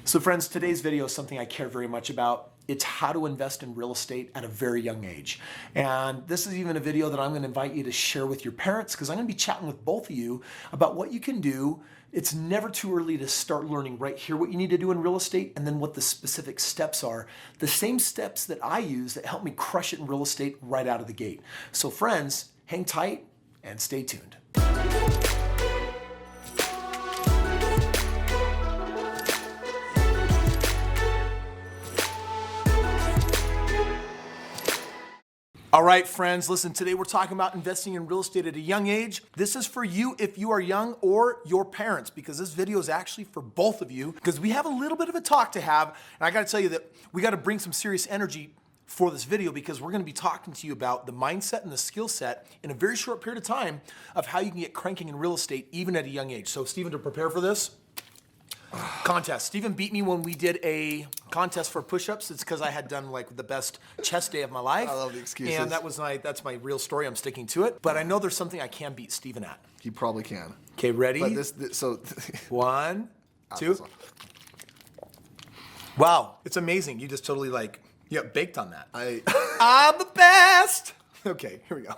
So friends, today's video is something I care very much about. It's how to invest in real estate at a very young age. And this is even a video that I'm going to invite you to share with your parents, because I'm going to be chatting with both of you about what you can do. It's never too early to start learning right here what you need to do in real estate, and then what the specific steps are. The same steps that I use that help me crush it in real estate right out of the gate. So friends, hang tight and stay tuned. All right, friends, listen, today we're talking about investing in real estate at a young age. This is for you if you are young or your parents, because this video is actually for both of you, because we have a little bit of a talk to have. And I got to tell you that we got to bring some serious energy for this video, because we're going to be talking to you about the mindset and the skill set in a very short period of time of how you can get cranking in real estate even at a young age. So Stephen, to prepare for this contest. Stephen beat me when we did a contest for push-ups. It's because I had done like the best chest day of my life. I love the excuses. And that's my real story. I'm sticking to it. But I know there's something I can beat Stephen at. You probably can. Okay, ready? But so 1, 2. Wow, it's amazing. You just totally baked on that. I'm the best. Okay, here we go.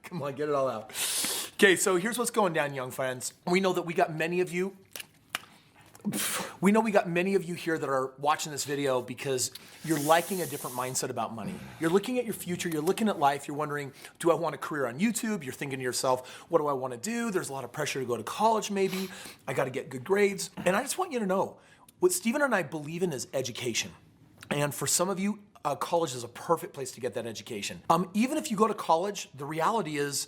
Come on, get it all out. Okay, so here's what's going down, young friends. We know that we got many of you here that are watching this video because you're liking a different mindset about money. You're looking at your future, you're looking at life, you're wondering, do I want a career on YouTube? You're thinking to yourself, what do I want to do? There's a lot of pressure to go to college maybe. I got to get good grades. And I just want you to know, what Stephen and I believe in is education. And for some of you, college is a perfect place to get that education. Even if you go to college, the reality is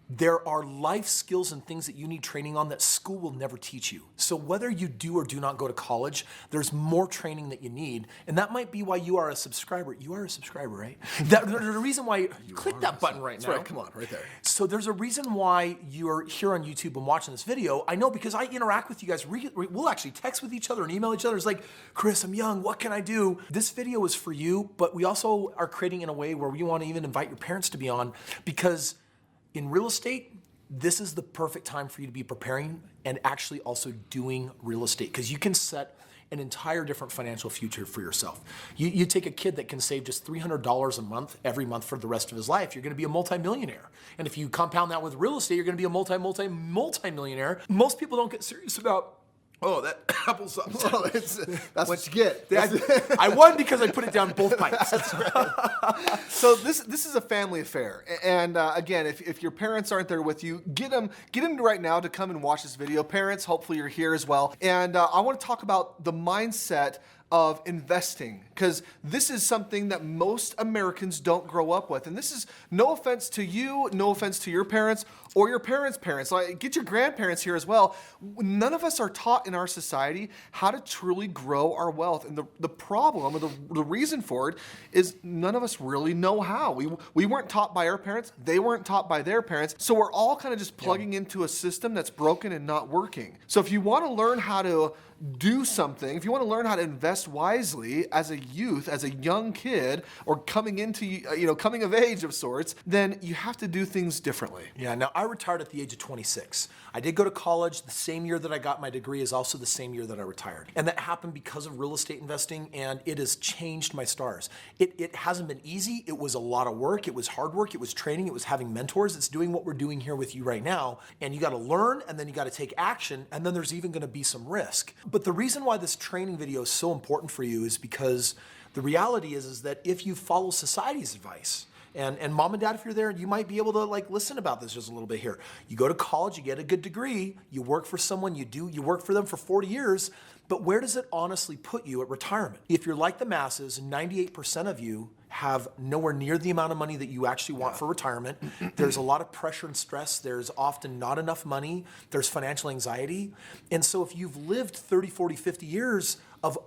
there are life skills and things that you need training on that school will never teach you. So whether you do or do not go to college, there's more training that you need. And that might be why you are a subscriber. You are a subscriber, right? There's a reason why, click that button right now. That's right, come on, right there. So there's a reason why you're here on YouTube and watching this video. I know, because I interact with you guys. We'll actually text with each other and email each other. It's like, Kris, I'm young, what can I do? This video is for you, but we also are creating in a way where we want to even invite your parents to be on, because in real estate, this is the perfect time for you to be preparing and actually also doing real estate, because you can set an entire different financial future for yourself. You take a kid that can save just $300 a month every month for the rest of his life, you're gonna be a multimillionaire. And if you compound that with real estate, you're gonna be a multimillionaire. Most people don't get serious about, oh, that apple sauce. Well, that's what you get. I won because I put it down both pipes. That's right. So this is a family affair. And again, if your parents aren't there with you, get them right now to come and watch this video. Parents, hopefully you're here as well. And I want to talk about the mindset of investing, because this is something that most Americans don't grow up with. And this is no offense to you, no offense to your parents or your parents' parents. Like, get your grandparents here as well. None of us are taught in our society how to truly grow our wealth. And the problem, or the reason for it, is none of us really know how. We weren't taught by our parents. They weren't taught by their parents. So we're all kind of just plugging into a system that's broken and not working. So if you want to learn how to do something, if you want to learn how to invest wisely as a youth, as a young kid, or coming of age of sorts, then you have to do things differently. Yeah, now I retired at the age of 26. I did go to college. The same year that I got my degree is also the same year that I retired. And that happened because of real estate investing, and it has changed my stars. It hasn't been easy. It was a lot of work. It was hard work. It was training. It was having mentors. It's doing what we're doing here with you right now. And you got to learn, and then you got to take action, and then there's even going to be some risk. But the reason why this training video is so important for you is because the reality is that if you follow society's advice, and mom and dad, if you're there, you might be able to listen about this just a little bit here. You go to college, you get a good degree, you work for someone, you work for them for 40 years, but where does it honestly put you at retirement? If you're like the masses, 98% of you have nowhere near the amount of money that you actually want for retirement. There's a lot of pressure and stress. There's often not enough money. There's financial anxiety. And so if you've lived 30, 40, 50 years of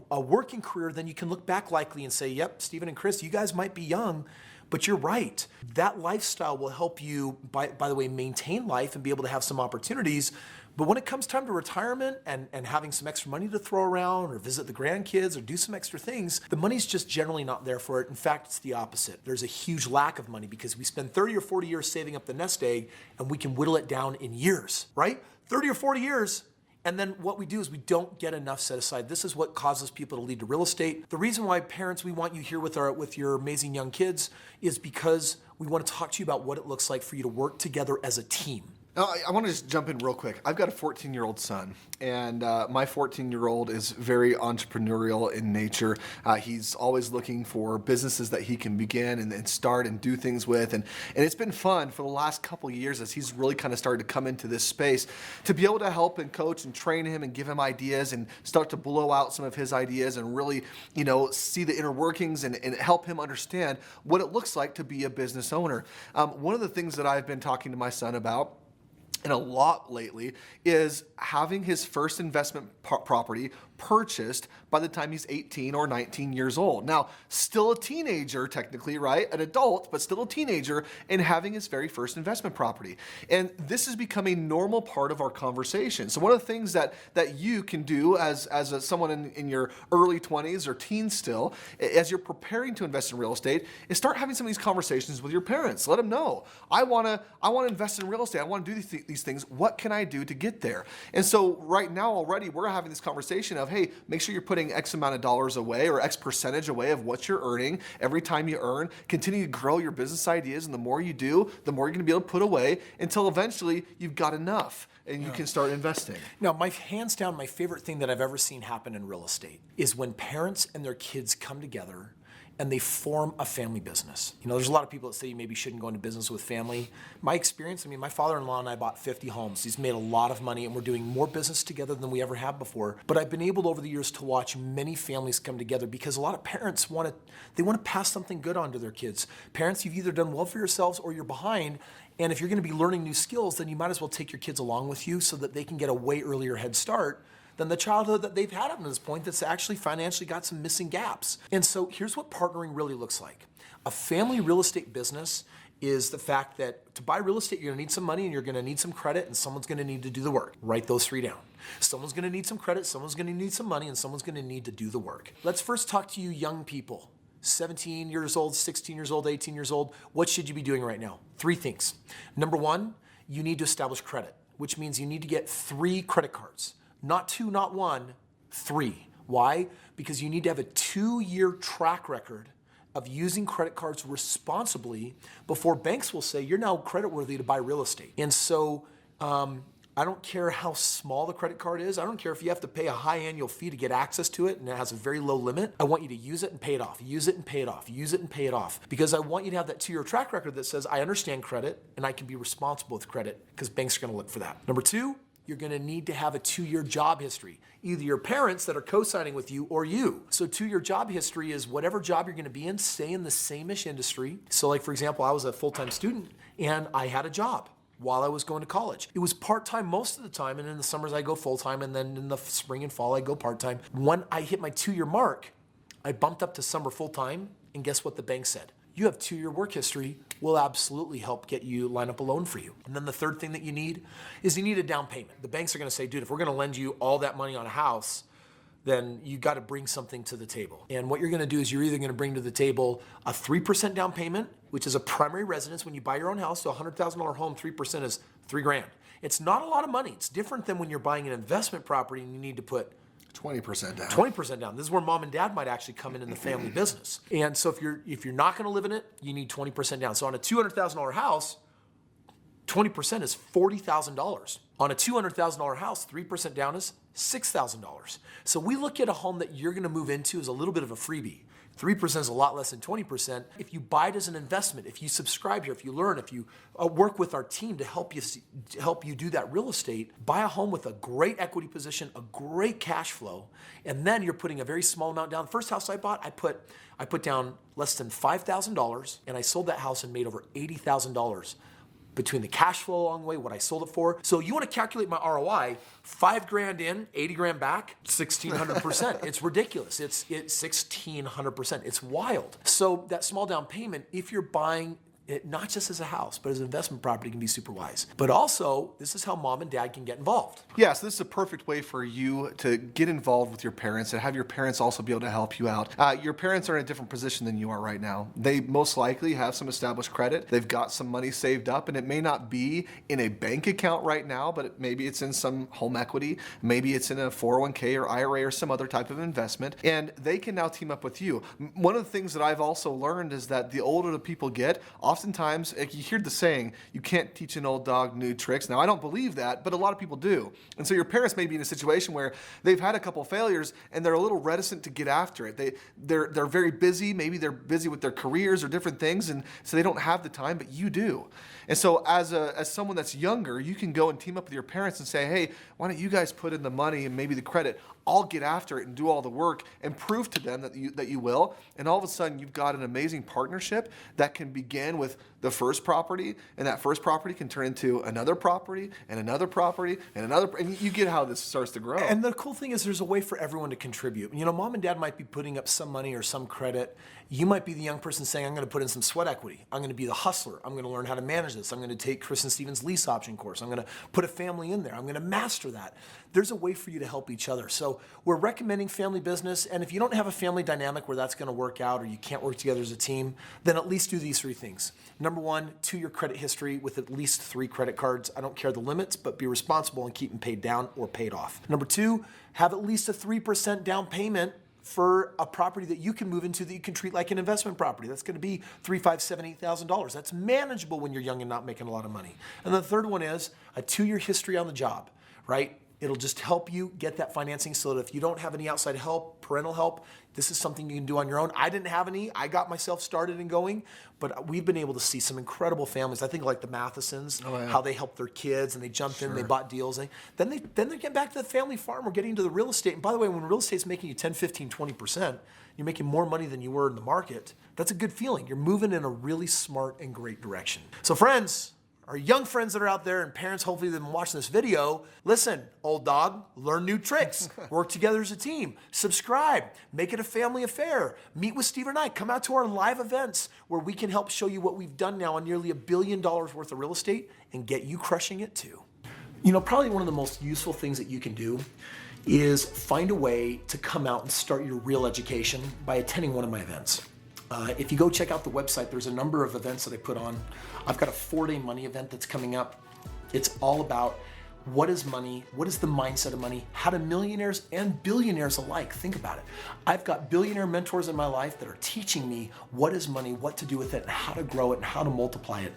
a working career, then you can look back likely and say, yep, Stephen and Kris, you guys might be young, but you're right. That lifestyle will help you, by the way, maintain life and be able to have some opportunities. But when it comes time to retirement and having some extra money to throw around or visit the grandkids or do some extra things, the money's just generally not there for it. In fact, it's the opposite. There's a huge lack of money because we spend 30 or 40 years saving up the nest egg, and we can whittle it down in years, right? 30 or 40 years, And then what we do is we don't get enough set aside. This is what causes people to lead to real estate. The reason why parents, we want you here with your amazing young kids is because we want to talk to you about what it looks like for you to work together as a team. Now, I want to just jump in real quick. I've got a 14-year-old son, and my 14-year-old is very entrepreneurial in nature. He's always looking for businesses that he can begin and start and do things with. And it's been fun for the last couple of years as he's really kind of started to come into this space to be able to help and coach and train him and give him ideas and start to blow out some of his ideas and really, see the inner workings and help him understand what it looks like to be a business owner. One of the things that I've been talking to my son about and a lot lately is having his first investment property purchased by the time he's 18 or 19 years old. Now, still a teenager technically, right? An adult, but still a teenager, and having his very first investment property. And this has become a normal part of our conversation. So one of the things that you can do as someone in your early 20s or teens still, as you're preparing to invest in real estate, is start having some of these conversations with your parents. Let them know, I want to invest in real estate. I want to do these things. What can I do to get there? And so right now already we're having this conversation of, hey, make sure you're putting X amount of dollars away or X percentage away of what you're earning every time you earn. Continue to grow your business ideas, and the more you do, the more you're going to be able to put away until eventually you've got enough and you can start investing. Now, hands down, my favorite thing that I've ever seen happen in real estate is when parents and their kids come together and they form a family business. There's a lot of people that say you maybe shouldn't go into business with family. My experience, my father-in-law and I bought 50 homes. He's made a lot of money, and we're doing more business together than we ever have before. But I've been able over the years to watch many families come together because a lot of parents want to pass something good on to their kids. Parents, you've either done well for yourselves or you're behind. And if you're going to be learning new skills, then you might as well take your kids along with you so that they can get a way earlier head start than the childhood that they've had up to this point that's actually financially got some missing gaps. And so here's what partnering really looks like. A family real estate business is the fact that to buy real estate, you're gonna need some money and you're gonna need some credit, and someone's gonna need to do the work. Write those three down. Someone's gonna need some credit, someone's gonna need some money, and someone's gonna need to do the work. Let's first talk to you young people. 17 years old, 16 years old, 18 years old. What should you be doing right now? Three things. Number one, you need to establish credit, which means you need to get 3 credit cards. Not 2, not 1, 3. Why? Because you need to have a 2-year track record of using credit cards responsibly before banks will say you're now creditworthy to buy real estate. And so I don't care how small the credit card is. I don't care if you have to pay a high annual fee to get access to it and it has a very low limit. I want you to use it and pay it off. Use it and pay it off. Use it and pay it off. Because I want you to have that 2-year track record that says I understand credit and I can be responsible with credit, because banks are going to look for that. Number 2, you're going to need to have a 2-year job history, either your parents that are co-signing with you or you. So 2-year job history is whatever job you're going to be in, stay in the same-ish industry. So like, for example, I was a full-time student and I had a job while I was going to college. It was part-time most of the time, and in the summers I go full-time, and then in the spring and fall I go part-time. When I hit my 2-year mark, I bumped up to summer full-time, and guess what the bank said? You have 2-year work history, we'll absolutely help get you, line up a loan for you. And then the third thing that you need is you need a down payment. The banks are gonna say, dude, if we're gonna lend you all that money on a house, then you gotta bring something to the table. And what you're gonna do is you're either gonna bring to the table a 3% down payment, which is a primary residence. When you buy your own house, so a $100,000 home, 3% is $3,000. It's not a lot of money. It's different than when you're buying an investment property and you need to put 20% down. 20% down. This is where mom and dad might actually come in the family business. And so if you're not going to live in it, you need 20% down. So on a $200,000 house, 20% is $40,000. On a $200,000 house, 3% down is $6,000. So we look at a home that you're going to move into as a little bit of a freebie. 3% is a lot less than 20%. If you buy it as an investment, if you subscribe here, if you learn, if you work with our team to help you do that real estate, buy a home with a great equity position, a great cash flow, and then you're putting a very small amount down. The first house I bought, I put down less than $5,000, and I sold that house and made over $80,000 between the cash flow along the way, what I sold it for. So you want to calculate my ROI, $5,000 in, $80,000 back, 1,600%. It's ridiculous. It's 1,600%. It's wild. So that small down payment, if you're buying not just as a house, but as an investment property can be super wise. But also, this is how mom and dad can get involved. Yeah, so this is a perfect way for you to get involved with your parents and have your parents also be able to help you out. Your parents are in a different position than you are right now. They most likely have some established credit. They've got some money saved up, and it may not be in a bank account right now, but maybe it's in some home equity. Maybe it's in a 401k or IRA or some other type of investment, and they can now team up with you. One of the things that I've also learned is that the older the people get, oftentimes, like you hear the saying, you can't teach an old dog new tricks. Now, I don't believe that, but a lot of people do. And so your parents may be in a situation where they've had a couple failures and they're a little reticent to get after it. They're very busy. Maybe they're busy with their careers or different things, and so they don't have the time, but you do. And so as someone that's younger, you can go and team up with your parents and say, hey, why don't you guys put in the money and maybe the credit? I'll get after it and do all the work and prove to them that you will. And all of a sudden, you've got an amazing partnership that can begin with the first property, and that first property can turn into another property and another property and another, and you get how this starts to grow. And the cool thing is there's a way for everyone to contribute. You know, mom and dad might be putting up some money or some credit. You might be the young person saying, I'm going to put in some sweat equity. I'm going to be the hustler. I'm going to learn how to manage this. I'm going to take Kris and Steven's lease option course. I'm going to put a family in there. I'm going to master that. There's a way for you to help each other. So we're recommending family business. And if you don't have a family dynamic where that's going to work out or you can't work together as a team, then at least do these 3 things. Number 1, 2-year credit history with at least 3 credit cards. I don't care the limits, but be responsible and keep them paid down or paid off. Number 2, have at least a 3% down payment for a property that you can move into that you can treat like an investment property. That's going to be $3,000, $5,000, $7,000, $8,000. That's manageable when you're young and not making a lot of money. And the third one is a 2-year history on the job, right? It'll just help you get that financing so that if you don't have any outside help, parental help, this is something you can do on your own. I didn't have any. I got myself started and going, but we've been able to see some incredible families. I think like the Mathesons, how they helped their kids and they jumped in, they bought deals. Then they're getting back to the family farm or getting into the real estate. And by the way, when real estate's making you 10, 15, 20%, you're making more money than you were in the market. That's a good feeling. You're moving in a really smart and great direction. So friends, our young friends that are out there and parents hopefully that have been watching this video, listen, old dog, learn new tricks, work together as a team, subscribe, make it a family affair, meet with Steve and I, come out to our live events where we can help show you what we've done now on nearly $1 billion worth of real estate and get you crushing it too. You know, probably one of the most useful things that you can do is find a way to come out and start your real education by attending one of my events. If you go check out the website, there's a number of events that I put on. I've got a 4-day money event that's coming up. It's all about what is money, what is the mindset of money, how do millionaires and billionaires alike think about it. I've got billionaire mentors in my life that are teaching me what is money, what to do with it, and how to grow it and how to multiply it.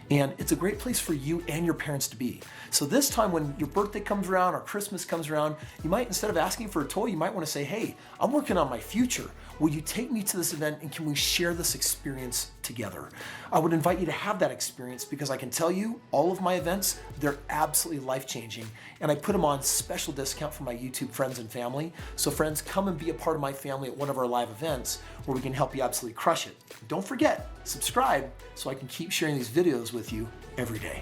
And it's a great place for you and your parents to be. So this time when your birthday comes around or Christmas comes around, you might, instead of asking for a toy, you might want to say, hey, I'm working on my future. Will you take me to this event and can we share this experience together? I would invite you to have that experience because I can tell you all of my events, they're absolutely life-changing. And I put them on special discount for my YouTube friends and family. So friends, come and be a part of my family at one of our live events where we can help you absolutely crush it. Don't forget, subscribe so I can keep sharing these videos with you every day.